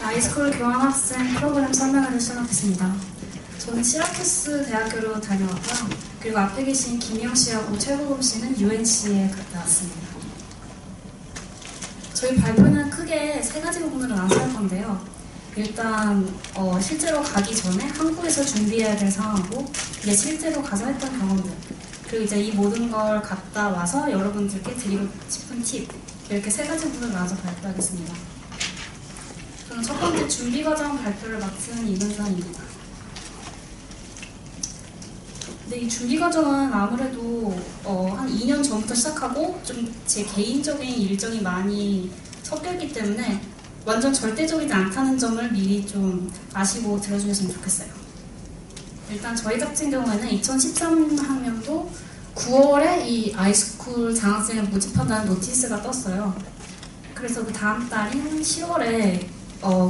하이스쿨 교환학생 프로그램 설명회를 시작하겠습니다. 저는 시라쿠스 대학교로 다녀왔고요. 그리고 앞에 계신 김희영 씨하고 최고범 씨는 UNC에 갔다 왔습니다. 저희 발표는 크게 세 가지 부분으로 나눠서 할 건데요. 일단 실제로 가기 전에 한국에서 준비해야 될 상황하고 이제 실제로 가서 했던 경험들, 그리고 이제 이 모든 걸 갔다 와서 여러분들께 드리고 싶은 팁, 이렇게 세 가지 부분으로 나눠서 발표하겠습니다. 저는 첫 번째 준비 과정 발표를 맡은 이근선입니다. 근데 이 준비 과정은 아무래도 한 2년 전부터 시작하고 좀 제 개인적인 일정이 많이 섞여있기 때문에 완전 절대적이지 않다는 점을 미리 좀 아시고 들어주셨으면 좋겠어요. 일단 저희 같은 경우에는 2013학년도 9월에 이 아이스쿨 장학생을 모집한다는 노티스가 떴어요. 그래서 그 다음 달인 10월에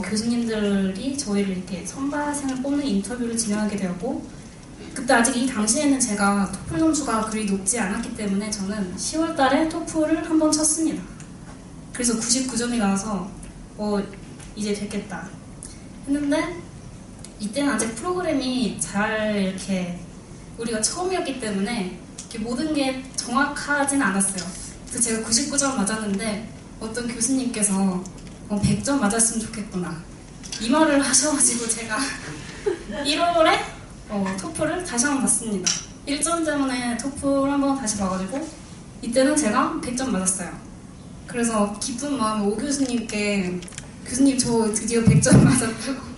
교수님들이 저희를 이렇게 선발생을 뽑는 인터뷰를 진행하게 되었고, 그때 아직 이 당시에는 제가 토플 점수가 그리 높지 않았기 때문에 저는 10월 달에 토플을 한번 쳤습니다. 그래서 99점이 나와서 이제 됐겠다 했는데, 이때는 아직 프로그램이 잘 이렇게 우리가 처음이었기 때문에 이렇게 모든 게 정확하진 않았어요. 그래서 제가 99점 맞았는데 어떤 교수님께서 100점 맞았으면 좋겠구나 이 말을 하셔가지고 제가 1월에 토플을 다시 한번 봤습니다. 1점 때문에 토플 한번 다시 봐가지고 이때는 제가 100점 맞았어요. 그래서 기쁜 마음에 오 교수님께 교수님 저 드디어 100점 맞았다고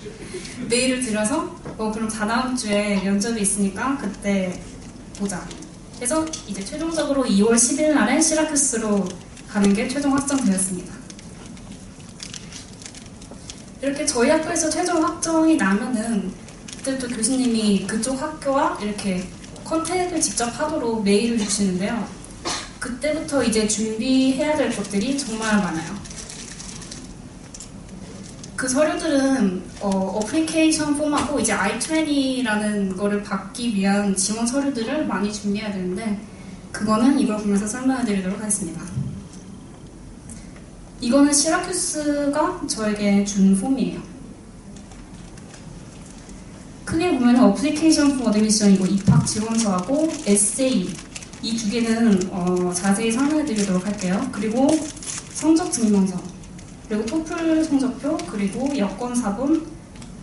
메일을 드려서 그럼 다다음 주에 면접이 있으니까 그때 보자 해서 이제 최종적으로 2월 10일 날에 시라쿠스로 가는 게 최종 확정되었습니다. 이렇게 저희 학교에서 최종 확정이 나면은 그때부터 교수님이 그쪽 학교와 이렇게 컨택을 직접 하도록 메일을 주시는데요. 그때부터 이제 준비해야 될 것들이 정말 많아요. 그 서류들은 어플리케이션 폼하고 이제 I-20라는 거를 받기 위한 지원 서류들을 많이 준비해야 되는데, 그거는 이걸 보면서 설명해 드리도록 하겠습니다. 이거는 시라쿠스가 저에게 준 폼이에요. 크게 보면 어플리케이션 폼 어드미션이고 입학 지원서하고 에세이, 이 두 개는 자세히 설명해 드리도록 할게요. 그리고 성적 증명서, 그리고 토플 성적표, 그리고 여권 사본,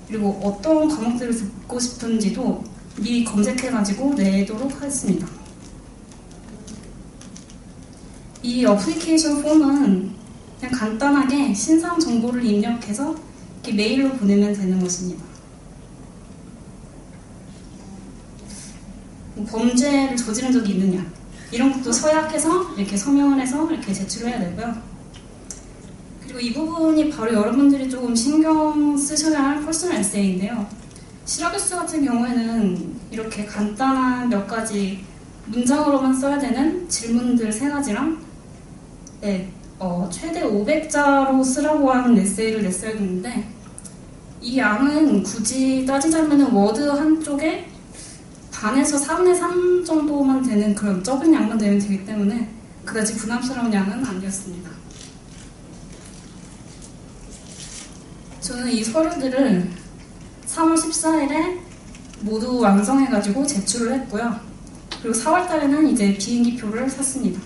그리고 어떤 과목들을 듣고 싶은지도 미리 검색해가지고 내도록 하겠습니다. 이 어플리케이션 폼은 그냥 간단하게 신상 정보를 입력해서 이렇게 메일로 보내면 되는 것입니다. 범죄를 저지른 적이 있느냐, 이런 것도 서약해서 이렇게 서명을 해서 이렇게 제출해야 되고요. 그리고 이 부분이 바로 여러분들이 조금 신경 쓰셔야 할 퍼스널 에세이인데요. 시라쿠스 같은 경우에는 이렇게 간단한 몇 가지 문장으로만 써야 되는 질문들 3가지랑 최대 500자로 쓰라고 하는 에세이를 냈어야 되는데, 이 양은 굳이 따지자면 워드 한쪽에 반에서 4분의 3 정도만 되는 그런 적은 양만 되면 되기 때문에 그다지 부담스러운 양은 아니었습니다. 저는 이 서류들을 3월 14일에 모두 완성해가지고 제출을 했고요. 그리고 4월 달에는 이제 비행기표를 샀습니다.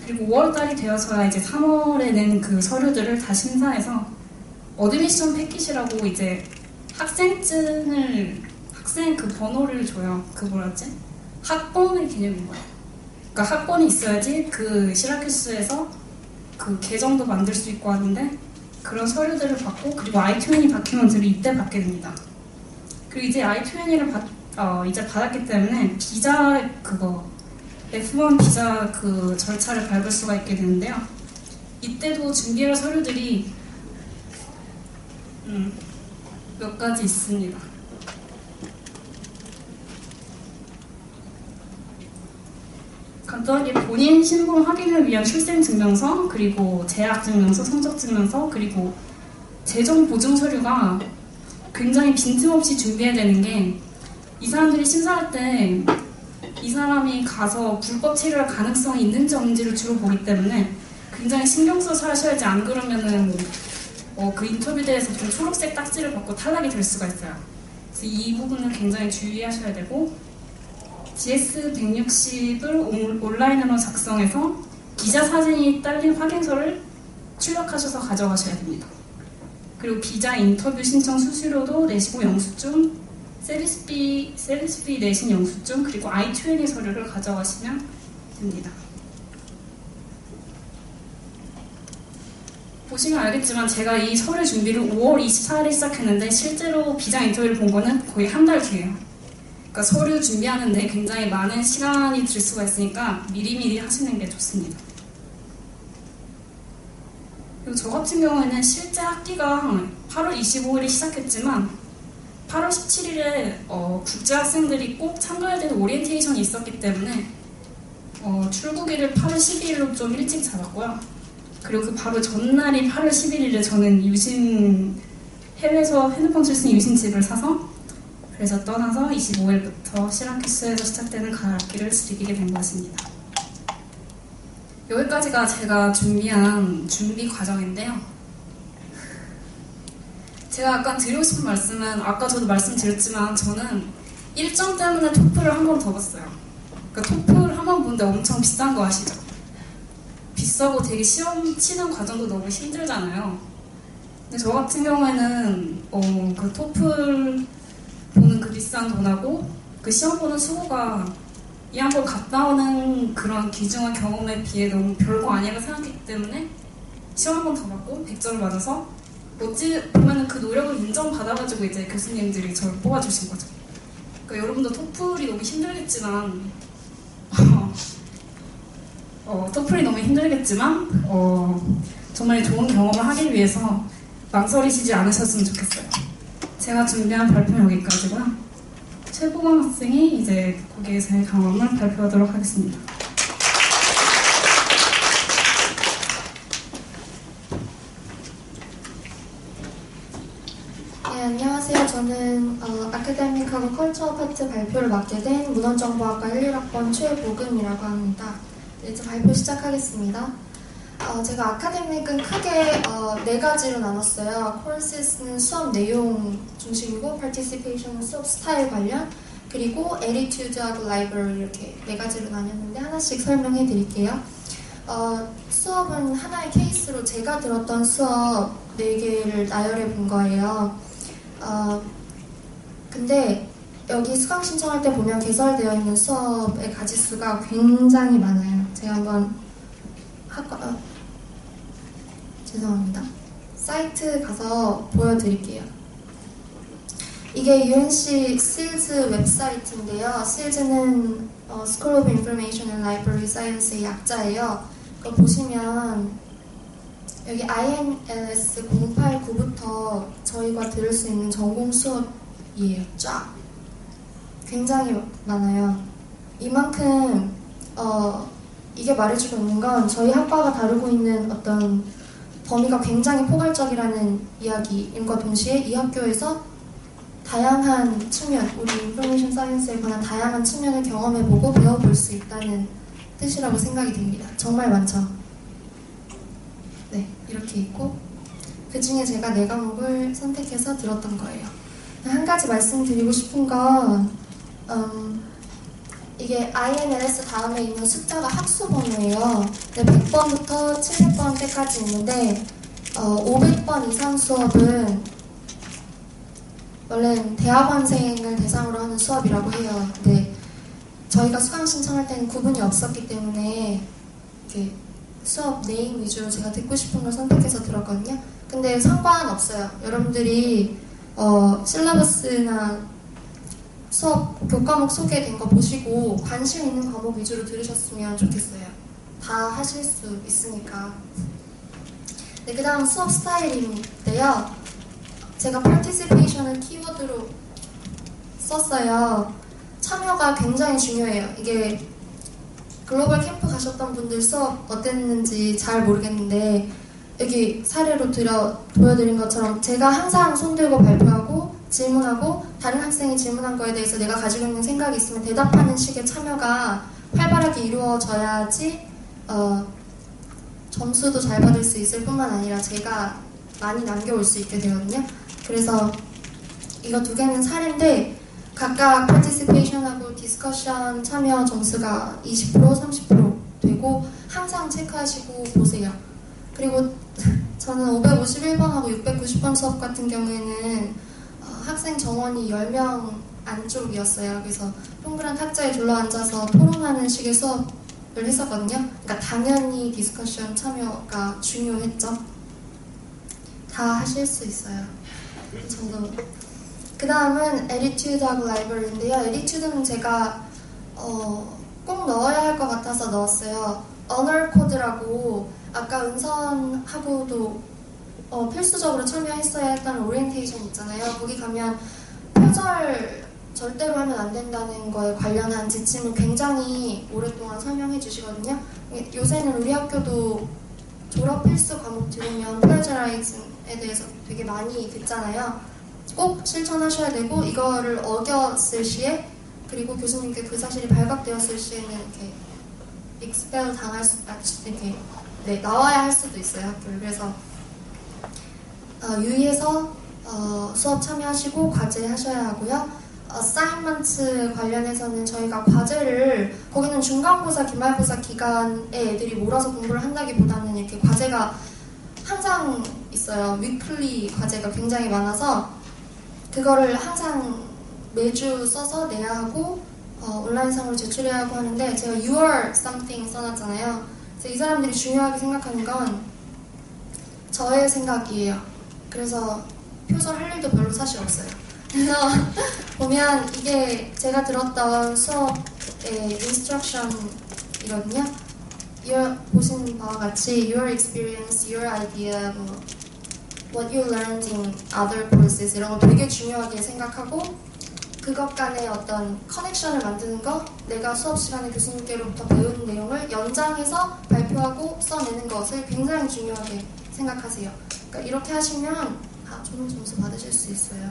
그리고 5월 달이 되어서야 이제 3월에 낸 그 서류들을 다 심사해서 어드미션 패킷이라고 이제 학생 그 번호를 줘요. 그 뭐라지? 학번의 개념인 거예요. 그러니까 학번이 있어야지 그 시라쿠스에서 그 계정도 만들 수 있고 하는데, 그런 서류들을 받고, 그리고 I-20 다큐멘트를 이때 받게 됩니다. 그리고 이제 I-20를 이제 받았기 때문에 비자 F1 비자 그 절차를 밟을 수가 있게 되는데요. 이때도 준비할 서류들이 몇 가지 있습니다. 간단하게 본인 신분 확인을 위한 출생증명서, 그리고 재학증명서, 성적증명서, 그리고 재정보증 서류가 굉장히 빈틈없이 준비해야 되는 게, 이 사람들이 심사할 때 이 사람이 가서 불법 체류할 가능성이 있는지 없는지를 주로 보기 때문에 굉장히 신경 써서 하셔야지, 안 그러면은 그 인터뷰대에서 좀 초록색 딱지를 받고 탈락이 될 수가 있어요. 그래서 이 부분을 굉장히 주의하셔야 되고, GS160을 온라인으로 작성해서 기자 사진이 딸린 확인서를 출력하셔서 가져가셔야 됩니다. 그리고 비자 인터뷰 신청 수수료도 내시고 영수증, 서비스비 내신 영수증, 그리고 I-2N 서류를 가져가시면 됩니다. 보시면 알겠지만 제가 이 서류 준비를 5월 24일에 시작했는데 실제로 비자 인터뷰를 본 거는 거의 한 달 뒤에요. 그러니까 서류 준비하는데 굉장히 많은 시간이 들 수가 있으니까 미리미리 하시는 게 좋습니다. 그리고 저 같은 경우에는 실제 학기가 8월 25일에 시작했지만 8월 17일에 국제 학생들이 꼭 참가해야 되는 오리엔테이션이 있었기 때문에 출국일을 8월 12일로 좀 일찍 잡았고요. 그리고 그 바로 전날이 8월 11일에 저는 해외에서 핸드폰 쓸 수 있는 유심칩을 사서 그래서 떠나서 25일부터 시라큐스에서 시작되는 가을학기를 즐기게 된 것입니다. 여기까지가 제가 준비한 준비 과정인데요. 제가 약간 드리고 싶은 말씀은 아까 저도 말씀드렸지만 저는 일정 때문에 토플을 한 번 더 봤어요. 그러니까 토플 한 번 보는데 엄청 비싼 거 아시죠? 비싸고 되게 시험 치는 과정도 너무 힘들잖아요. 근데 저 같은 경우에는 그 토플 보는 그 비싼 돈하고 그 시험 보는 수고가 이 한 번 갔다 오는 그런 귀중한 경험에 비해 너무 별거 아니라고 생각했기 때문에 시험 한 번 더 받고 100점을 맞아서 어찌 보면 그 노력을 인정받아가지고 이제 교수님들이 저를 뽑아주신 거죠. 그러니까 여러분도 토플이 너무 힘들겠지만 토플이 너무 힘들겠지만 정말 좋은 경험을 하기 위해서 망설이시지 않으셨으면 좋겠어요. 제가 준비한 발표는 여기까지고요. 최보광 학생이 이제 거기에서의 경험을 발표하도록 하겠습니다. 네, 안녕하세요. 저는 아카데믹하고 컬처 파트 발표를 맡게 된 문헌정보학과 11학번 최보금이라고 합니다. 네, 이제 발표 시작하겠습니다. 제가 아카데믹은 크게 4가지로 나눴어요. Courses는 수업 내용 중심이고, Participation은 수업 스타일 관련, 그리고 Attitude하고 Library 이렇게 4가지로 나눴는데 하나씩 설명해 드릴게요. 수업은 하나의 케이스로 제가 들었던 수업 4개를 나열해 본 거예요. 근데 여기 수강 신청할 때 보면 개설되어 있는 수업의 가지수가 굉장히 많아요. 제가 한번 죄송합니다. 사이트 가서 보여드릴게요. 이게 UNC SEALS 웹사이트인데요. SEALS는 School of Information and Library Science의 약자예요. 그거 보시면 여기 INLS 089부터 저희가 들을 수 있는 전공 수업이에요. 쫙. 굉장히 많아요. 이만큼 이게 말해주고 있는 건 저희 학과가 다루고 있는 어떤 범위가 굉장히 포괄적이라는 이야기인과 동시에 이 학교에서 다양한 측면, 우리 인포메이션 사이언스에 관한 다양한 측면을 경험해보고 배워볼 수 있다는 뜻이라고 생각이 듭니다. 정말 많죠? 네, 이렇게 있고 그 중에 제가 4과목을 선택해서 들었던 거예요. 한 가지 말씀드리고 싶은 건 이게 INLS 다음에 있는 숫자가 학수번호예요. 100번부터 700번 때까지 있는데 500번 이상 수업은 원래는 대학원생을 대상으로 하는 수업이라고 해요. 근데 저희가 수강 신청할 때는 구분이 없었기 때문에 이렇게 수업 네임 위주로 제가 듣고 싶은 걸 선택해서 들었거든요. 근데 상관없어요. 여러분들이 실러버스나 수업 교과목 소개된 거 보시고 관심 있는 과목 위주로 들으셨으면 좋겠어요. 다 하실 수 있으니까. 네, 그 다음 수업 스타일인데요. 제가 participation을 키워드로 썼어요. 참여가 굉장히 중요해요. 이게 글로벌 캠프 가셨던 분들 수업 어땠는지 잘 모르겠는데 여기 사례로 보여드린 것처럼 제가 항상 손들고 발표하고 질문하고 다른 학생이 질문한 거에 대해서 내가 가지고 있는 생각이 있으면 대답하는 식의 참여가 활발하게 이루어져야지 점수도 잘 받을 수 있을 뿐만 아니라 제가 많이 남겨올 수 있게 되거든요. 그래서 이거 두 개는 사례인데 각각 participation하고 discussion 참여 점수가 20%, 30% 되고 항상 체크하시고 보세요. 그리고 저는 551번하고 690번 수업 같은 경우에는 학생 정원이 10명 안쪽이었어요. 그래서 동그란 탁자에 둘러앉아서 토론하는 식의 수업을 했었거든요. 그러니까 당연히 디스커션 참여가 중요했죠. 다 하실 수 있어요. 이 정도. 그 다음은 에리튜드하고 라이브러리인데요. 에리튜드는 제가 꼭 넣어야 할 것 같아서 넣었어요. 언어 코드라고 아까 은선하고도 필수적으로 참여했어야 했던 오리엔테이션 있잖아요. 거기 가면 표절 절대로 하면 안 된다는 거에 관련한 지침을 굉장히 오랫동안 설명해 주시거든요. 요새는 우리 학교도 졸업 필수 과목 들으면 플래저라이즘에 대해서 되게 많이 듣잖아요. 꼭 실천하셔야 되고 이거를 어겼을 시에 그리고 교수님께 그 사실이 발각되었을 시에는 이렇게 익스펠 당할 수 이렇게 나와야 할 수도 있어요, 학교를. 그래서 유의해서 수업 참여하시고 과제 하셔야 하고요. 어사인먼트 관련해서는 저희가 과제를 거기는 중간고사, 기말고사 기간에 애들이 몰아서 공부를 한다기보다는 이렇게 과제가 항상 있어요. 위클리 과제가 굉장히 많아서 그거를 항상 매주 써서 내야 하고 온라인상으로 제출해야 하고 하는데 제가 6월 something 써놨잖아요. 그래서 이 사람들이 중요하게 생각하는 건 저의 생각이에요. 그래서 표절할 일도 별로 사실 없어요. 그래서 보면 이게 제가 들었던 수업의 인스트럭션이거든요. 보신 바와 같이 your experience, your idea, what you learned in other courses 이런 거 되게 중요하게 생각하고 그것 간의 어떤 커넥션을 만드는 거, 내가 수업 시간에 교수님께로부터 배운 내용을 연장해서 발표하고 써내는 것을 굉장히 중요하게 생각하세요. 그러니까 이렇게 하시면 좋은 점수 받으실 수 있어요.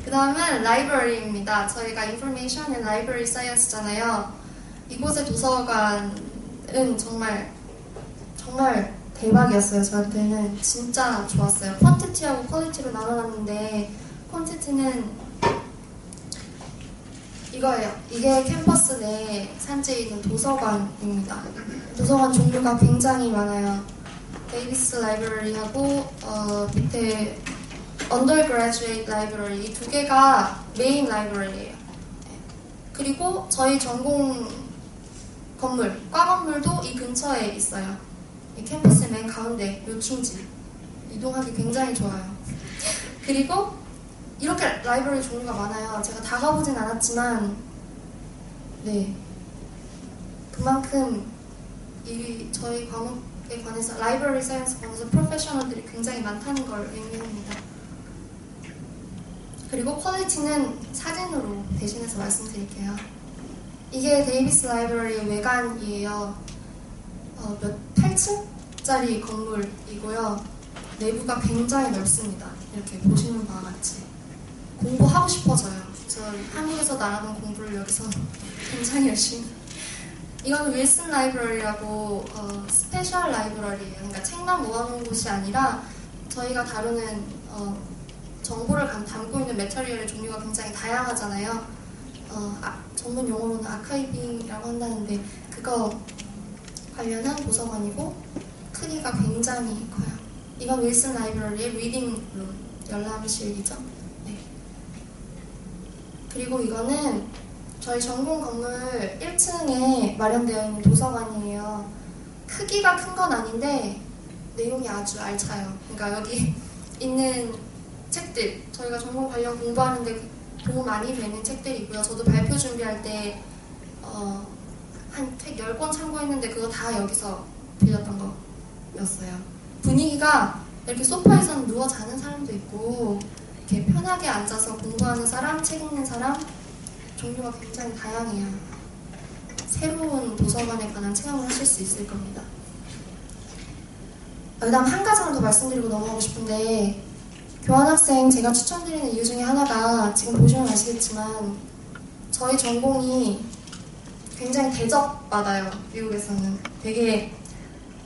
그 다음은 라이브러리입니다. 저희가 Information and Library Science잖아요. 이곳의 도서관은 정말 대박이었어요. 저한테는 진짜 좋았어요. 퀀티티하고 퀄리티로 나눠놨는데 퀀티티는 이거예요. 이게 캠퍼스 내 산지에 있는 도서관입니다. 도서관 종류가 굉장히 많아요. 데이비스 라이브러리하고 밑에 언더그래주에이트 라이브러리 이 두 개가 메인 라이브러리예요. 그리고 저희 전공 건물, 과 건물도 이 근처에 있어요. 이 캠퍼스 맨 가운데 요충지 이동하기 굉장히 좋아요. 그리고 이렇게 라이브러리 종류가 많아요. 제가 다 가보진 않았지만 그만큼 저희 과목에 관해서 라이브러리 사이언스 관해서 프로페셔널들이 굉장히 많다는 걸 의미합니다. 그리고 퀄리티는 사진으로 대신해서 말씀드릴게요. 이게 데이비스 라이브러리의 외관이에요. 8층짜리 건물이고요. 내부가 굉장히 넓습니다. 이렇게 보시는 바와 같이. 공부하고 싶어져요. 저 한국에서 나가는 공부를 여기서 굉장히 열심히. 이건 윌슨 라이브러리라고 스페셜 라이브러리예요. 그러니까 책만 모아놓은 곳이 아니라 저희가 다루는 정보를 담고 있는 매터리얼의 종류가 굉장히 다양하잖아요. 전문 용어로는 아카이빙이라고 한다는데 그거 관련한 도서관이고 크기가 굉장히 커요. 이건 윌슨 라이브러리의 리딩룸, 열람실이죠. 네. 그리고 이거는 저희 전공 건물 1층에 마련되어 있는 도서관이에요. 크기가 큰 건 아닌데 내용이 아주 알차요. 그러니까 여기 있는 책들, 저희가 전공 관련 공부하는데 도움 많이 되는 책들이고요. 저도 발표 준비할 때 한 책 10권 참고했는데 그거 다 여기서 빌렸던 거였어요. 분위기가 이렇게 소파에서는 누워 자는 사람도 있고 이렇게 편하게 앉아서 공부하는 사람, 책 읽는 사람 종류가 굉장히 다양해요. 새로운 도서관에 관한 체험을 하실 수 있을 겁니다. 그다음 한 가지만 더 말씀드리고 넘어가고 싶은데 교환학생 제가 추천드리는 이유 중에 하나가 지금 보시면 아시겠지만 저희 전공이 굉장히 대접받아요. 미국에서는 되게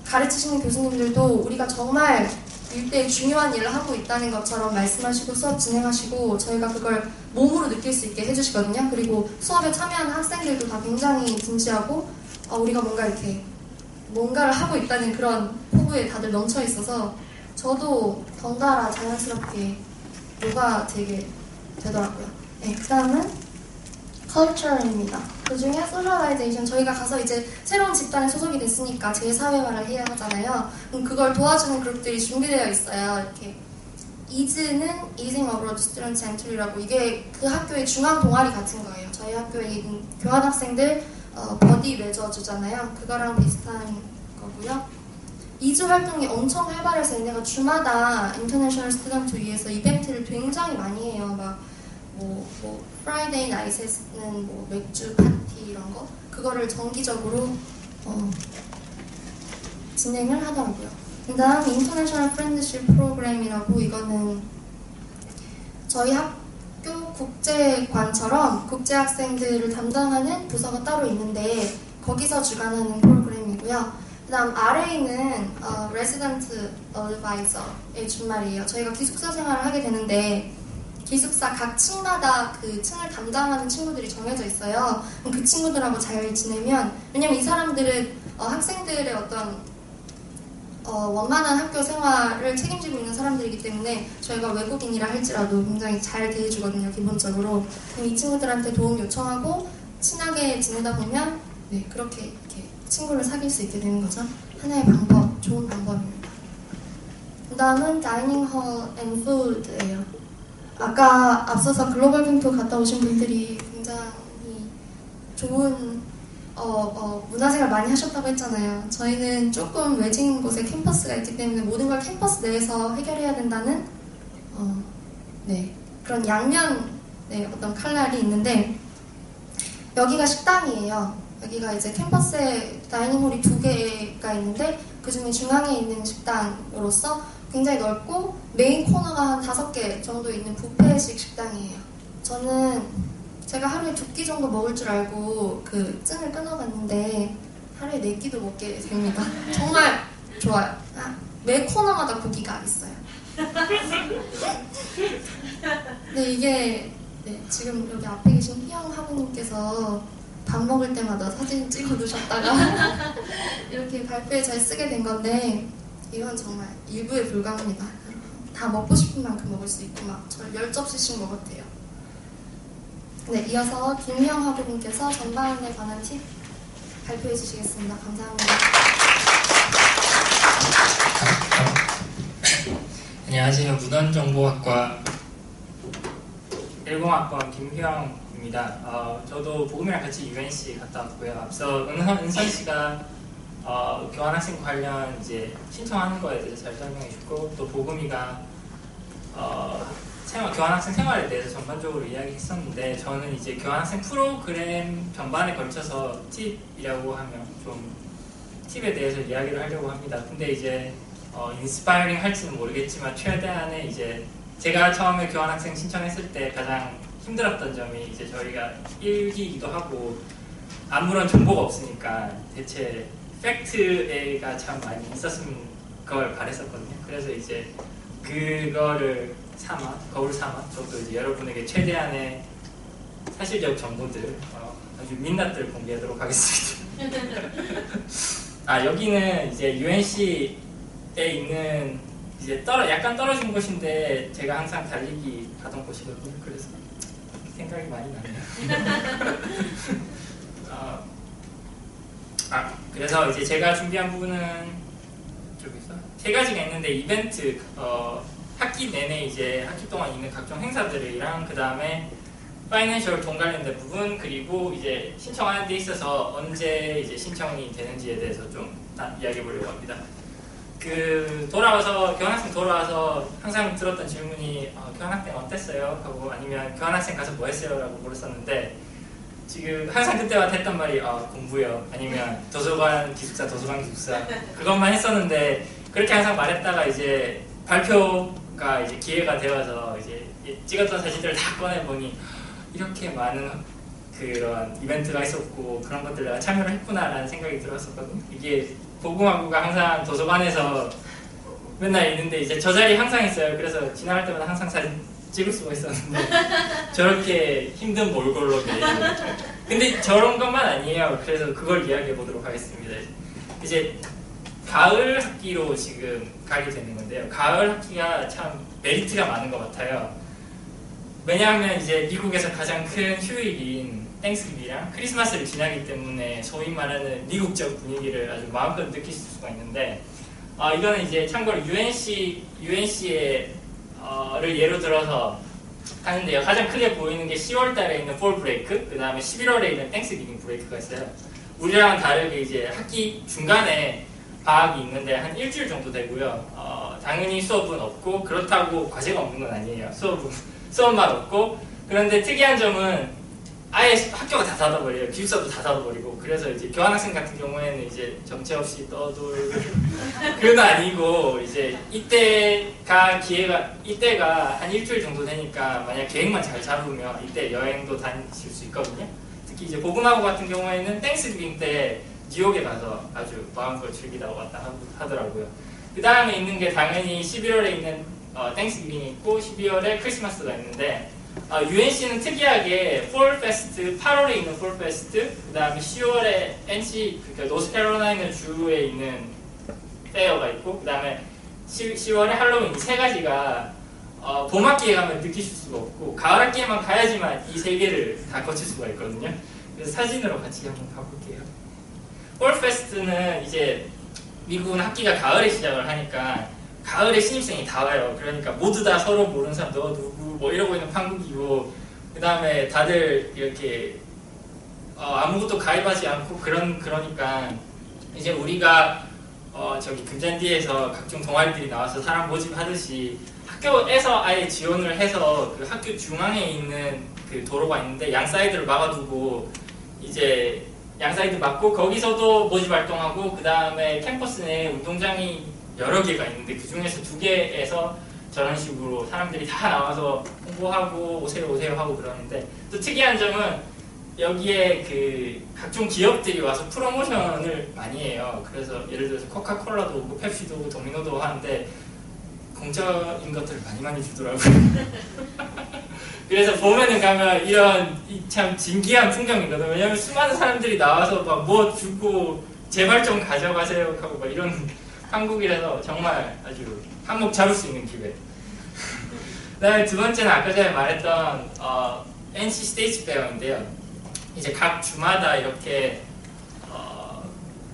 가르치시는 교수님들도 우리가 정말 일대에 중요한 일을 하고 있다는 것처럼 말씀하시고 수업 진행하시고 저희가 그걸 몸으로 느낄 수 있게 해주시거든요. 그리고 수업에 참여하는 학생들도 다 굉장히 진지하고 우리가 뭔가 이렇게 뭔가를 하고 있다는 그런 포부에 다들 넘쳐 있어서 저도 덩달아 자연스럽게 녹아들게 되더라고요. 네, 그 다음은 culture입니다. 그 중에 socialization, 저희가 가서 이제 새로운 집단에 소속이 됐으니까 재사회화를 해야 하잖아요. 그럼 그걸 도와주는 그룹들이 준비되어 있어요. 이렇게 EAS는 Easing Abroad Student Center이라고 이게 그 학교의 중앙 동아리 같은 거예요. 저희 학교에 있는 교환학생들 버디 맺어주잖아요. 그거랑 비슷한 거고요. 2주 활동이 엄청 활발해서 얘네가 주마다 인터내셔널 스튜던트 위해서 이벤트를 굉장히 많이 해요. 막 프라이데이 나이트에는 맥주 파티 이런 거 그거를 정기적으로 진행을 하더라고요. 그다음 인터내셔널 프렌드십 프로그램이라고 이거는 저희 학교 국제관처럼 국제 학생들을 담당하는 부서가 따로 있는데 거기서 주관하는 프로그램이고요. 그다음 RA는 Resident Advisor의 준말이에요. 저희가 기숙사 생활을 하게 되는데 기숙사 각 층마다 그 층을 담당하는 친구들이 정해져 있어요. 그 친구들하고 잘 지내면 왜냐면 이 사람들은 학생들의 어떤 원만한 학교 생활을 책임지고 있는 사람들이기 때문에 저희가 외국인이라 할지라도 굉장히 잘 대해주거든요. 기본적으로. 그럼 이 친구들한테 도움 요청하고 친하게 지내다 보면 네, 그렇게 이렇게 친구를 사귈 수 있게 되는 거죠. 하나의 방법, 좋은 방법입니다. 그 다음은 Dining Hall and Food예요. 아까 앞서서 글로벌 캠프 갔다 오신 분들이 굉장히 좋은 문화생활 많이 하셨다고 했잖아요. 저희는 조금 외진 곳에 캠퍼스가 있기 때문에 모든 걸 캠퍼스 내에서 해결해야 된다는 네, 그런 양면 어떤 칼날이 있는데 여기가 식당이에요. 여기가 이제 캠퍼스에 다이닝홀이 2개가 있는데 그 중에 중앙에 있는 식당으로서 굉장히 넓고 메인 코너가 한 5개 정도 있는 뷔페식 식당이에요. 저는 제가 하루에 2끼 정도 먹을 줄 알고 그 끈을 끊어봤는데 하루에 4끼도 먹게 됩니다. 정말 좋아요. 매 코너마다 고기가 있어요. 근데 이게 지금 여기 앞에 계신 희영 학우님께서 밥 먹을 때마다 사진 찍어 놓으셨다가 이렇게 발표에 잘 쓰게 된 건데 이건 정말 일부에 불과합니다. 다 먹고 싶은 만큼 먹을 수 있고 막 저를 10접시씩 먹었대요. 네, 이어서 김희영 학우님께서 전반에 관한 팁 발표해 주시겠습니다. 감사합니다. 안녕하세요. 문헌정보학과 10학번 김희영입니다. 저도 보금이랑 같이 UNC 갔다 왔고요. 앞서 은선 씨가 교환학생 관련 이제 신청하는 거에 대해서 잘 설명해 주고 또 보금이가 교환학생 생활에 대해서 전반적으로 이야기했었는데 저는 이제 교환학생 프로그램 전반에 걸쳐서 팁이라고 하면 좀 팁에 대해서 이야기를 하려고 합니다. 근데 이제 인스파이링 할지는 모르겠지만 최대한의 이제 제가 처음에 교환학생 신청했을 때 가장 힘들었던 점이 이제 저희가 일기이기도 하고 아무런 정보가 없으니까 대체 팩트가 참 많이 있었으면 그걸 바랬었거든요. 그래서 이제 그거를 거울 삼아 저도 이제 여러분에게 최대한의 사실적 정보들 아주 민낯들 공개하도록 하겠습니다. 여기는 이제 UNC에 있는 이제 약간 떨어진 곳인데 제가 항상 달리기 가던 곳이거든요. 그래서 생각이 많이 나네요. 그래서 이제 제가 준비한 부분은 저기서 3가지가 있는데 이벤트, 학기 내내 이제 학기 동안 있는 각종 행사들이랑 그 다음에 파이낸셜 돈 관련된 부분 그리고 이제 신청하는 데 있어서 언제 이제 신청이 되는지에 대해서 좀 이야기해 보려고 합니다. 교환학생 돌아와서 항상 들었던 질문이 교환학생 어땠어요? 하고 아니면 교환학생 가서 뭐 했어요? 라고 물었었는데 지금 항상 그때마다 했던 말이 공부요 아니면 도서관 기숙사 그것만 했었는데 그렇게 항상 말했다가 이제 발표가 이제 기회가 되어서 이제 찍었던 사진들을 다 꺼내보니 이렇게 많은 그런 이벤트가 있었고 그런 것들 내가 참여를 했구나라는 생각이 들었었거든요. 이게 고궁화구가 항상 도서관에서 맨날 있는데 이제 저 자리 항상 있어요. 그래서 지나갈 때마다 항상 사진 찍을 수가 있었는데 저렇게 힘든 몰골로 매일. 근데 저런 것만 아니에요. 그래서 그걸 이야기해 보도록 하겠습니다. 이제 가을 학기로 지금 가게 되는 건데요. 가을 학기가 참 메리트가 많은 것 같아요. 왜냐하면 이제 미국에서 가장 큰 휴일인 땡스기빙이랑 크리스마스를 지나기 때문에 소위 말하는 미국적 분위기를 아주 마음껏 느끼실 수가 있는데 이거는 이제 참고로 UNC의 를 예로 들어서 하는데요. 가장 크게 보이는 게 10월 달에 있는 폴 브레이크, 그 다음에 11월에 있는 땡스기빙 브레이크가 있어요. 우리랑은 다르게 이제 학기 중간에 방학이 있는데 한 일주일 정도 되고요. 당연히 수업은 없고 그렇다고 과제가 없는 건 아니에요. 수업만 없고 그런데 특이한 점은 아예 학교가 다 닫아버려요. 기숙사도 다 닫아버리고 그래서 이제 교환학생 같은 경우에는 이제 정체 없이 떠돌고 그건 아니고 이제 이때가 한 일주일 정도 되니까 만약 계획만 잘 잡으면 이때 여행도 다니실 수 있거든요. 특히 이제 고궁화구 같은 경우에는 땡스기빙 때 뉴욕에 가서 아주 마음껏 즐기다 왔다 하더라고요. 그 다음에 있는 게 당연히 11월에 있는 땡스기빙이 있고 12월에 크리스마스가 있는데 UNC는 특이하게 폴 페스트, 8월에 있는 폴 페스트, 그 다음에 10월에 NC, 그러니까 노스캐롤라이나 주에 있는 페어가 있고, 그 다음에 10월에 할로윈 이 세 가지가 봄학기에 가면 느끼실 수가 없고 가을학기에만 가야지만 이 세 개를 다 거칠 수가 있거든요. 그래서 사진으로 같이 한번 가볼게요. 폴 페스트는 이제 미국은 학기가 가을에 시작을 하니까 가을에 신입생이 다 와요. 그러니까 모두 다 서로 모르는 사람 너 누구 뭐 이러고 있는 판국이고 그 다음에 다들 이렇게 아무것도 가입하지 않고 그러니까 이제 우리가 저기 금잔디에서 각종 동아리들이 나와서 사람 모집하듯이 학교에서 아예 지원을 해서 그 학교 중앙에 있는 그 도로가 있는데 양 사이드를 막아두고 이제 양 사이드 막고 거기서도 모집 활동하고 그 다음에 캠퍼스 내에 운동장이 여러 개가 있는데 그 중에서 2개에서 저런 식으로 사람들이 다 나와서 홍보하고 오세요 하고 그러는데 또 특이한 점은 여기에 그 각종 기업들이 와서 프로모션을 많이 해요. 그래서 예를 들어서 코카콜라도 오고 펩시도 오고 도미노도 오고 하는데 공짜인 것들을 많이 주더라고요. 그래서 보면은 가면 이런 참 진기한 풍경이거든요. 왜냐면 수많은 사람들이 나와서 막 뭐 주고 제발 좀 가져가세요 하고 막 이런 한국이라서 정말 아주 한몫 잡을 수 있는 기회. 그다음에 두 번째는 아까 전에 말했던 NC 스테이트 페어인데요. 이제 각 주마다 이렇게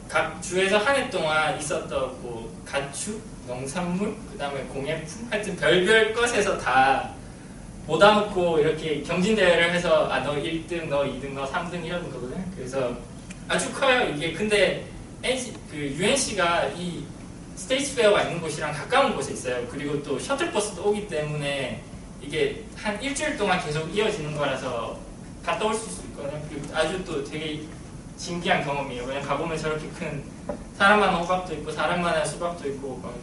각 주에서 한 해 동안 있었던 뭐 가축, 농산물, 그다음에 공예품, 하여튼 별별 것에서 다 모아놓고 이렇게 경진대회를 해서 너 1등, 너 2등, 너 3등 이런 거거든요. 그래서 아주 커요 이게. 근데 UNC가 이 스테이트 페어가 있는 곳이랑 가까운 곳에 있어요. 그리고 또 셔틀버스도 오기 때문에 이게 한 일주일 동안 계속 이어지는 거라서 갔다 올 수 있거든요. 그리고 아주 또 되게 신기한 경험이에요. 왜냐면 가보면 저렇게 큰 사람만한 호박도 있고 사람만한 수박도 있고 막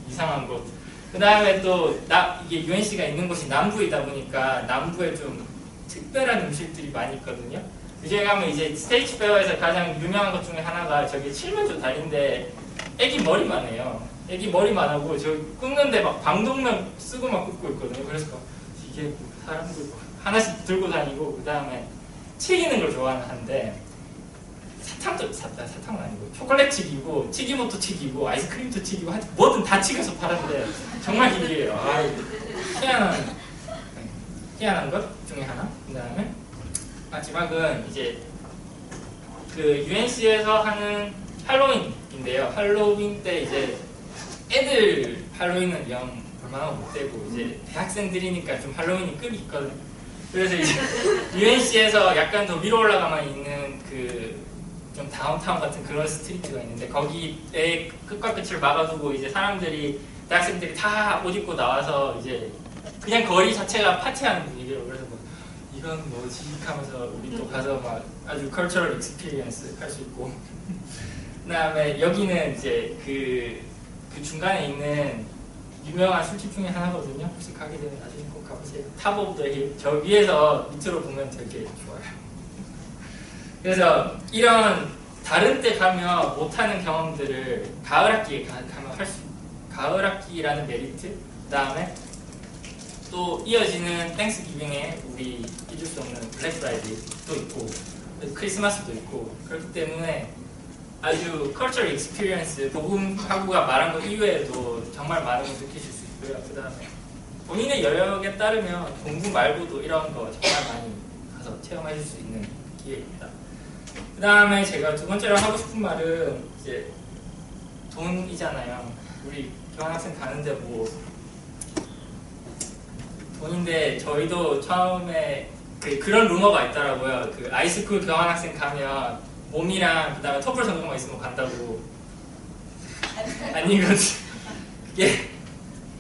이상한 곳. 그 다음에 또 이게 UNC가 있는 곳이 남부이다 보니까 남부에 좀 특별한 음식들이 많이 있거든요. 그중에 가면 이제 스테이트 페어에서 가장 유명한 것 중에 하나가 저기 칠면조 다리인데 애기 머리만 해요. 애기 머리만 하고 저 굽는데 막 방독면 쓰고 막 굽고 있거든요. 그래서 이게 사람들 하나씩 들고 다니고 그 다음에 튀기는 걸 좋아하는데 사탕은 아니고 초콜릿 튀기고 튀김옷도 튀기고 아이스크림도 튀기고 하여튼 뭐든 다 튀겨서 파는데 정말 기이해요. 희한한 것 중에 하나. 그 다음에 마지막은 이제 그 UNC에서 하는 할로윈인데요. 할로윈 때 이제 애들 할로윈은 영 얼마나 못되고 이제 대학생들이니까 좀 할로윈이 급이 있거든요. 그래서 이제 UNC에서 약간 더 위로 올라가만 있는 그 좀 다운타운 같은 그런 스트리트가 있는데 거기에 끝과 끝을 막아두고 이제 사람들이 대학생들이 다 옷 입고 나와서 이제 그냥 거리 자체가 파티하는 분위기예요. 그래서 뭐 이건 뭐지 하면서 우리 또 가서 막 아주 컬처럴 익스피리언스 할 수 있고 그다음에 여기는 이제 그 중간에 있는 유명한 술집 중에 하나거든요. 혹시 가게 되면 나중에 꼭 가보세요. 탑 오브 더 힐. 저 위에서 밑으로 보면 되게 좋아요. 그래서 이런 다른 때 가면 못하는 경험들을 가을 학기에 가면 할 수, 가을 학기라는 메리트, 그 다음에 또 이어지는 땡스기빙에 우리 잊을 수 없는 블랙 프라이데이도 있고 크리스마스도 있고 그렇기 때문에 아주 컬처럴 익스피리언스, 복음학우가 말한 것 이외에도 정말 많은 걸 느끼실 수 있고요. 그 다음에 본인의 여력에 따르면 공부 말고도 이런 거 정말 많이 가서 체험하실 수 있는 기회입니다. 그 다음에 제가 두 번째로 하고 싶은 말은 이제 돈이잖아요. 우리 교환학생 가는데 뭐 돈인데 저희도 처음에 그런 루머가 있더라고요. 그 아이스쿨 교환학생 가면 몸이랑 그 다음에 토플 성적만 있으면 간다고. 아니거든. 그게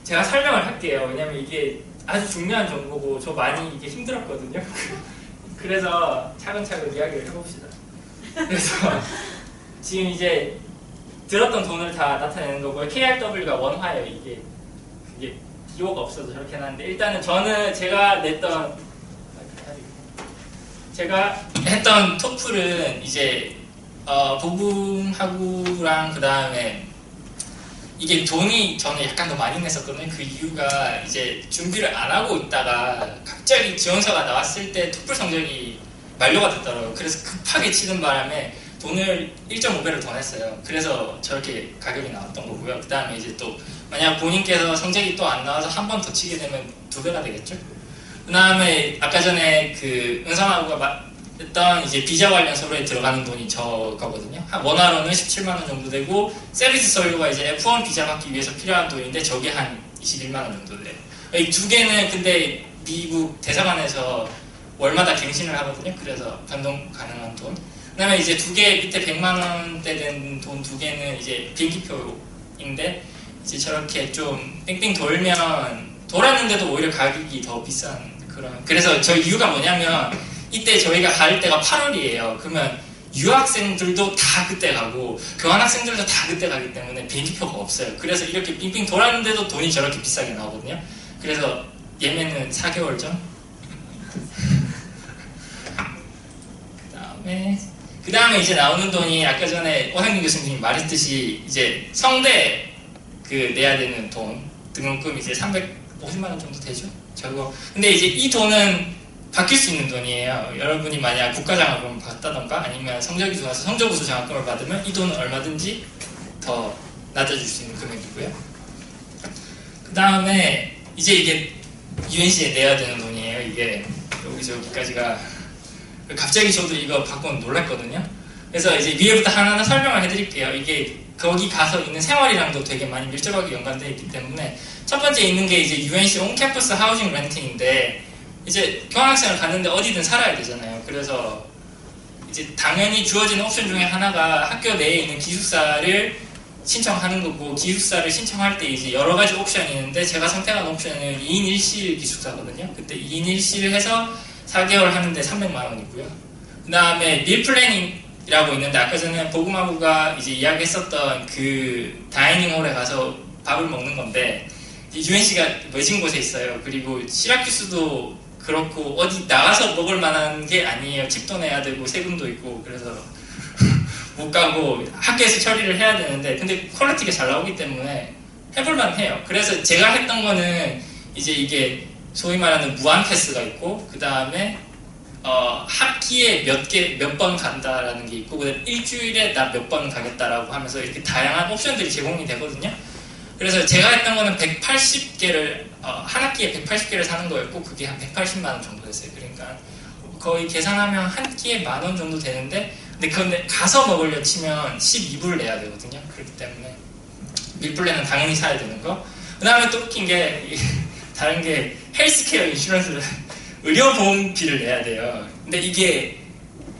제가 설명을 할게요. 왜냐면 이게 아주 중요한 정보고 저 많이 이게 힘들었거든요. 그래서 차근차근 이야기를 해봅시다. 그래서 지금 이제 들었던 돈을 다 나타내는 거고요. KRW가 원화예요. 이게 기호가 없어서 저렇게 해놨는데 일단은 저는 제가 했던 토플은 이제 복음학우랑 그 다음에 이게 돈이 저는 약간 더 많이 냈었거든요. 그 이유가 이제 준비를 안 하고 있다가 갑자기 지원서가 나왔을 때 토플 성적이 만료가 됐더라고요. 그래서 급하게 치는 바람에 돈을 1.5배를 더 냈어요. 그래서 저렇게 가격이 나왔던 거고요. 그 다음에 이제 또 만약 본인께서 성적이 또 안 나와서 한 번 더 치게 되면 2배가 되겠죠. 그 다음에 아까 전에 그 은성하고가 했던 이제 비자 관련 서류에 들어가는 돈이 저거거든요. 한 원화로는 17만 원 정도 되고 서비스 서류가 이제 F1 비자 받기 위해서 필요한 돈인데 저게 한 21만 원 정도 돼요. 이 두 개는 근데 미국 대사관에서 월마다 갱신을 하거든요. 그래서 변동 가능한 돈. 그 다음에 이제 두 개 밑에 100만 원대 된 돈 두 개는 이제 비행기표인데 이제 저렇게 좀 뺑뺑 돌았는데도 오히려 가격이 더 비싼 그런. 그래서 저 이유가 뭐냐면 이때 저희가 갈 때가 8월이에요. 그러면 유학생들도 다 그때 가고 교환학생들도 다 그때 가기 때문에 비행기표가 없어요. 그래서 이렇게 빙빙 돌았는데도 돈이 저렇게 비싸게 나오거든요. 그래서 예매는 4개월 전. 그 다음에 이제 나오는 돈이 아까 전에 오상민 교수님이 말했듯이 이제 성대 내야 되는 돈 등록금 이제 350만 원 정도 되죠. 저거. 근데 이제 이 돈은 바뀔 수 있는 돈이에요. 여러분이 만약 국가장학금을 받다던가 아니면 성적이 좋아서 성적우수 장학금을 받으면 이 돈은 얼마든지 더 낮아질 수 있는 금액이고요. 그 다음에 이제 이게 UNC에 내야 되는 돈이에요. 이게 여기서 여기까지가 갑자기 저도 이거 받고 놀랐거든요. 그래서 이제 위에부터 하나하나 설명을 해드릴게요. 이게 거기 가서 있는 생활이랑도 되게 많이 밀접하게 연관되어 있기 때문에 첫 번째 있는 게 이제 UNC 온캠퍼스 하우징 렌팅인데 이제 교환학생을 갔는데 어디든 살아야 되잖아요. 그래서 이제 당연히 주어진 옵션 중에 하나가 학교 내에 있는 기숙사를 신청하는 거고 기숙사를 신청할 때 이제 여러 가지 옵션이 있는데 제가 선택한 옵션은 2인 1실 기숙사거든요. 그때 2인 1실 해서 4개월 하는데 300만 원이고요. 그 다음에 밀 플래닝이라고 있는데 아까 전에 복음학우가 이제 이야기했었던 그 다이닝홀에 가서 밥을 먹는 건데 UNC가 외진 곳에 있어요. 그리고 시라큐스도 그렇고 어디 나가서 먹을 만한 게 아니에요. 집도 내야 되고 세금도 있고 그래서 못 가고 학교에서 처리를 해야 되는데 근데 퀄리티가 잘 나오기 때문에 해볼만 해요. 그래서 제가 했던 거는 이제 이게 소위 말하는 무한 패스가 있고 그 다음에 학기에 몇 번 간다라는 게 있고 그다음에 일주일에 나 몇 번 가겠다라고 하면서 이렇게 다양한 옵션들이 제공이 되거든요. 그래서 제가 했던 거는 180개를 한 학기에 180개를 사는 거였고 그게 한 180만 원 정도 됐어요. 그러니까 거의 계산하면 한 끼에 10,000원 정도 되는데 근데 가서 먹으려 치면 12불 내야 되거든요. 그렇기 때문에 밀플랜은 당연히 사야 되는 거. 그 다음에 또 웃긴 게 다른 게 헬스케어 인슈런스 의료보험비를 내야 돼요. 근데 이게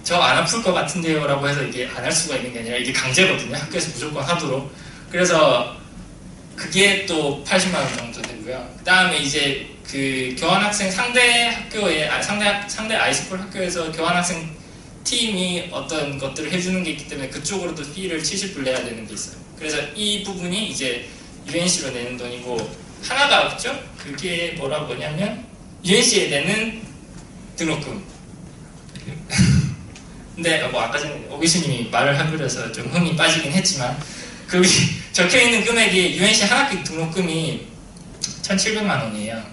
저 안 아플 것 같은데요 라고 해서 이게 안 할 수가 있는 게 아니라 이게 강제거든요. 학교에서 무조건 하도록. 그래서 그게 또 80만 원 정도 되고요. 그 다음에 이제 그 교환학생 상대 학교에 상대 아이스쿨 학교에서 교환학생 팀이 어떤 것들을 해주는 게 있기 때문에 그쪽으로도 피를 70불 내야 되는 게 있어요. 그래서 이 부분이 이제 UNC로 내는 돈이고 하나가 없죠? 그게 뭐냐면 UNC에 내는 등록금 근데 뭐 아까 전에 오 교수님이 말을 하그려서 좀 흥이 빠지긴 했지만 그 적혀있는 금액이 UNC 한 학기 등록금이 1,700만 원이에요.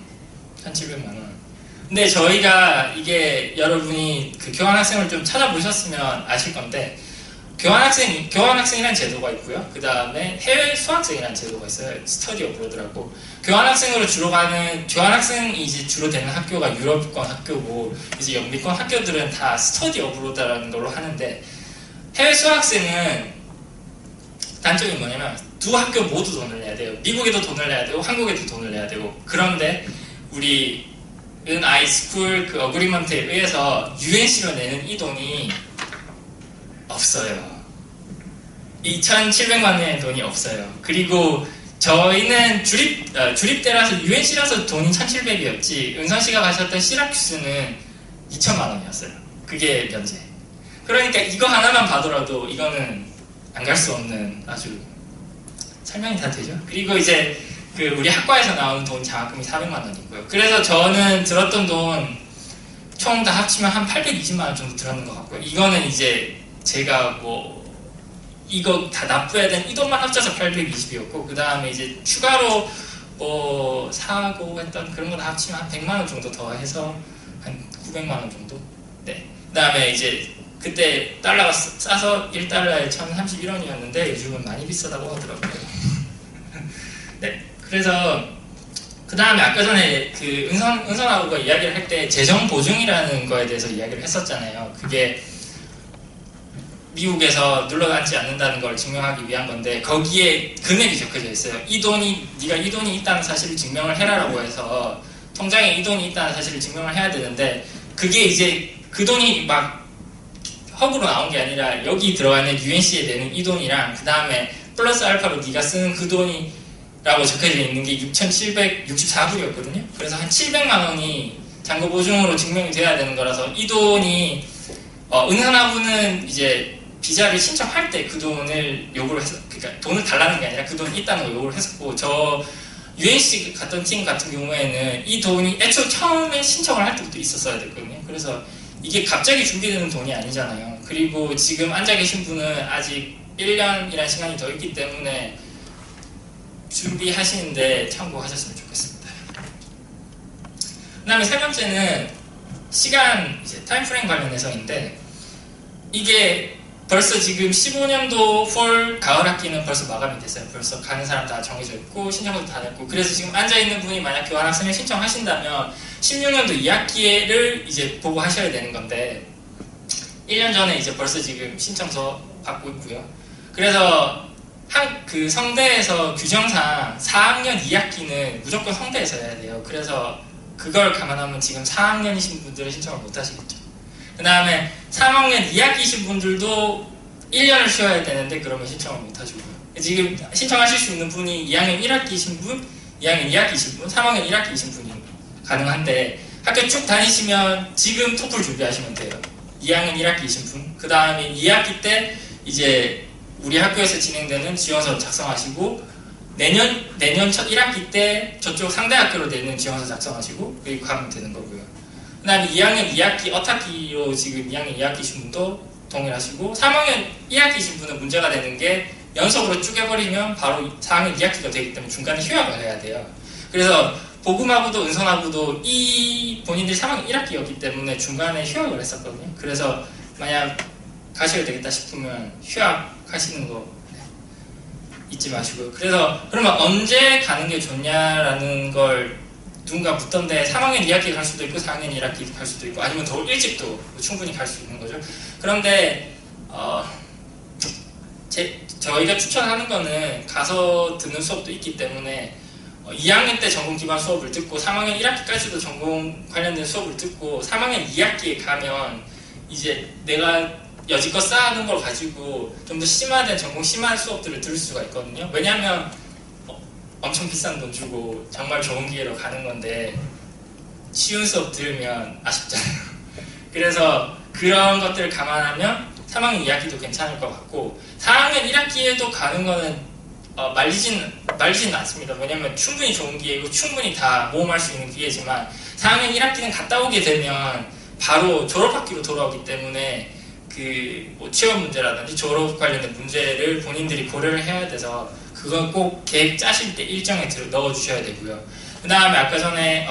1,700만 원. 근데 저희가 이게 여러분이 그 교환학생을 좀 찾아보셨으면 아실 건데 교환학생이라는 제도가 있고요. 그 다음에 해외 수학생이라는 제도가 있어요. 스터디 어브로드라고. 교환학생이 이제 주로 되는 학교가 유럽권 학교고, 이제 영미권 학교들은 다 스터디 어브로드라는 걸로 하는데, 해외 수학생은 단점이 뭐냐면 두 학교 모두 돈을 내야 돼요. 미국에도 돈을 내야 되고 한국에도 돈을 내야 되고. 그런데 우리 아이스쿨 그 어그리먼트에 의해서 UNC로 내는 이 돈이 없어요. 2,700만 원의 돈이 없어요. 그리고 저희는 주립대라서 UNC라서 돈이 1,700이었지 은선씨가 가셨던 시라큐스는 2,000만 원이었어요. 그게 면제. 그러니까 이거 하나만 봐더라도 이거는 안 갈 수 없는 아주 설명이 다 되죠. 그리고 이제 그 우리 학과에서 나오는 돈 장학금이 400만 원이고요. 그래서 저는 들었던 돈 총 다 합치면 한 820만 원 정도 들었는 것 같고요. 이거는 이제 제가 뭐 이거 다 납부해야 되는 이 돈만 합쳐서 820이었고, 그 다음에 이제 추가로 뭐 사고 했던 그런 거 다 합치면 한 100만 원 정도 더 해서 한 900만 원 정도. 네. 그 다음에 이제 그때 달러가 싸서 1달러에 1,031원이었는데 요즘은 많이 비싸다고 하더라고요. 네. 그래서 그 다음에 아까 전에 그 은선하고가 이야기를 할 때 재정 보증이라는 거에 대해서 이야기를 했었잖아요. 그게 미국에서 눌러앉지 않는다는 걸 증명하기 위한 건데 거기에 금액이 적혀져 있어요. 네가 이 돈이 있다는 사실을 증명을 해라라고 해서 통장에 이 돈이 있다는 사실을 증명을 해야 되는데 그게 이제 그 돈이 막 허브로 나온 게 아니라 여기 들어가 있는 UNC에 내는 이 돈이랑 그 다음에 플러스 알파로 네가 쓰는 그 돈이 라고 적혀져 있는 게 6,764불이었거든요. 그래서 한 700만 원이 잔고 보증으로 증명이 돼야 되는 거라서 이 돈이 은하나부는 이제 비자를 신청할 때 그 돈을 요구를 했 그러니까 돈을 달라는 게 아니라 그 돈이 있다는 걸 요구를 했었고, 저 UNC 갔던 팀 같은 경우에는 이 돈이 애초 처음에 신청을 할 때부터 있었어야 됐거든요. 그래서 이게 갑자기 준비되는 돈이 아니잖아요. 그리고 지금 앉아 계신 분은 아직 1년이라는 시간이 더 있기 때문에 준비하시는데 참고하셨으면 좋겠습니다. 그 다음에 세 번째는 시간, 이제 타임프레임 관련해서인데, 이게 벌써 지금 15년도 폴 가을 학기는 벌써 마감이 됐어요. 벌써 가는 사람 다 정해져 있고 신청도 다 됐고, 그래서 지금 앉아있는 분이 만약 교환학생을 신청하신다면 16년도 2학기를 이제 보고 하셔야 되는 건데 1년 전에 이제 벌써 지금 신청서 받고 있고요. 그래서 그 성대에서 규정상 4학년 2학기는 무조건 성대에서 해야 돼요. 그래서 그걸 감안하면 지금 4학년이신 분들은 신청을 못 하시겠죠. 그 다음에 3학년 2학기이신 분들도 1년을 쉬어야 되는데 그러면 신청을 못 하시고요. 지금 신청하실 수 있는 분이 2학년 1학기이신 분, 2학년 2학기이신 분, 3학년 1학기이신 분이 가능한데 학교 쭉 다니시면 지금 토플 준비하시면 돼요. 2학년 1학기이신 분. 그 다음에 2학기 때 이제 우리 학교에서 진행되는 지원서 작성하시고 내년 첫 1학기 때 저쪽 상대학교로 되는 지원서 작성하시고 그리고 가면 되는 거고요. 그 다음에 2학년 2학기 어학기로 지금 2학년 2학기이신 분도 동일하시고 3학년 1학기이신 분은 문제가 되는 게 연속으로 쪼개버리면 바로 4학년 2학기가 되기 때문에 중간에 휴학을 해야 돼요. 그래서 보금하고도 은선하고도 이 본인들이 3학년 1학기였기 때문에 중간에 휴학을 했었거든요. 그래서 만약 가셔야 되겠다 싶으면 휴학하시는 거 잊지 마시고요. 그래서 그러면 언제 가는 게 좋냐라는 걸 누군가 묻던데 3학년 2학기 갈 수도 있고 4학년 1학기 갈 수도 있고 아니면 더 일찍도 충분히 갈 수 있는 거죠. 그런데 저희가 추천하는 거는 가서 듣는 수업도 있기 때문에 2학년 때 전공 기반 수업을 듣고 3학년 1학기까지도 전공 관련된 수업을 듣고 3학년 2학기에 가면 이제 내가 여지껏 쌓아놓은 걸 가지고 좀 더 심화된 전공 심한 수업들을 들을 수가 있거든요. 왜냐하면 엄청 비싼 돈 주고 정말 좋은 기회로 가는 건데 쉬운 수업 들으면 아쉽잖아요. 그래서 그런 것들을 감안하면 3학년 2학기도 괜찮을 것 같고 4학년 1학기에도 가는 거는 말리진 않습니다. 왜냐면 충분히 좋은 기회이고 충분히 다 모험할 수 있는 기회지만 4학년 1학기는 갔다 오게 되면 바로 졸업학기로 돌아오기 때문에 뭐 취업 문제라든지 졸업 관련된 문제를 본인들이 고려를 해야 돼서 그건 꼭 계획 짜실 때 일정에 넣어주셔야 되고요. 그 다음에 아까 전에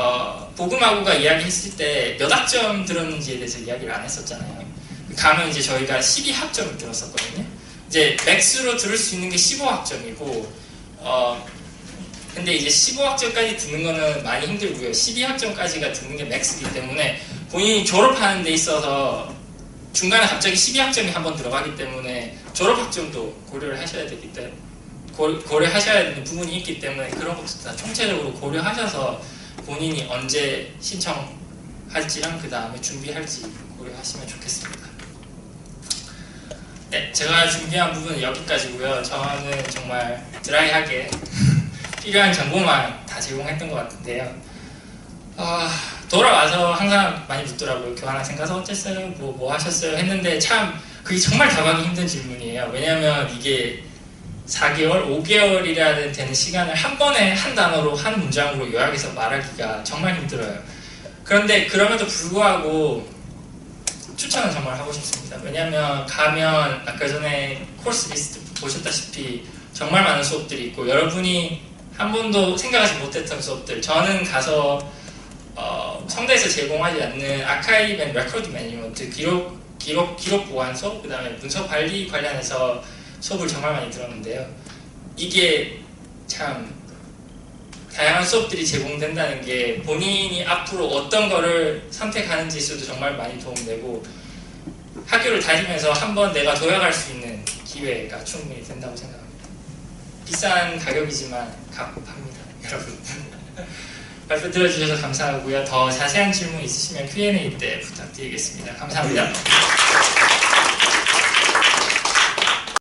보금하고가 이야기했을 때 몇 학점 들었는지에 대해서 이야기를 안 했었잖아요. 가면 이제 저희가 12학점을 들었었거든요. 이제 맥스로 들을 수 있는 게 15학점이고 근데 이제 15학점까지 듣는 거는 많이 힘들고요. 12학점까지가 듣는 게 맥스이기 때문에 본인이 졸업하는 데 있어서 중간에 갑자기 12학점이 한번 들어가기 때문에 졸업학점도 고려를 하셔야 되기 때문에 고려하셔야 되는 부분이 있기 때문에 그런 것도 다 총체적으로 고려하셔서 본인이 언제 신청할지랑 그 다음에 준비할지 고려하시면 좋겠습니다. 네, 제가 준비한 부분은 여기까지고요. 저는 정말 드라이하게 필요한 정보만 다 제공했던 것 같은데요. 돌아와서 항상 많이 묻더라고요. 교환학생 가서 어땠어요? 뭐 하셨어요? 했는데 참 그게 정말 답하기 힘든 질문이에요. 왜냐하면 이게 4개월, 5개월이라는 되는 시간을 한 번에 한 단어로 한 문장으로 요약해서 말하기가 정말 힘들어요. 그런데 그럼에도 불구하고 추천을 정말 하고 싶습니다. 왜냐하면 가면 아까 전에 코र्스 리스트 보셨다시피 정말 많은 수업들이 있고 여러분이 한 번도 생각하지 못했던 수업들, 저는 가서 성대에서 제공하지 않는 아카이브 앤 레코드 매니지먼트, 기록 보관 수업, 그 다음에 문서 관리 관련해서 수업을 정말 많이 들었는데요. 이게 참 다양한 수업들이 제공된다는 게 본인이 앞으로 어떤 거를 선택하는지에도 정말 많이 도움되고 학교를 다니면서 한번 내가 도약할 수 있는 기회가 충분히 된다고 생각합니다. 비싼 가격이지만 값합니다, 여러분. 발표 들어주셔서 감사하고요. 더 자세한 질문 있으시면 Q&A 때 부탁드리겠습니다. 감사합니다.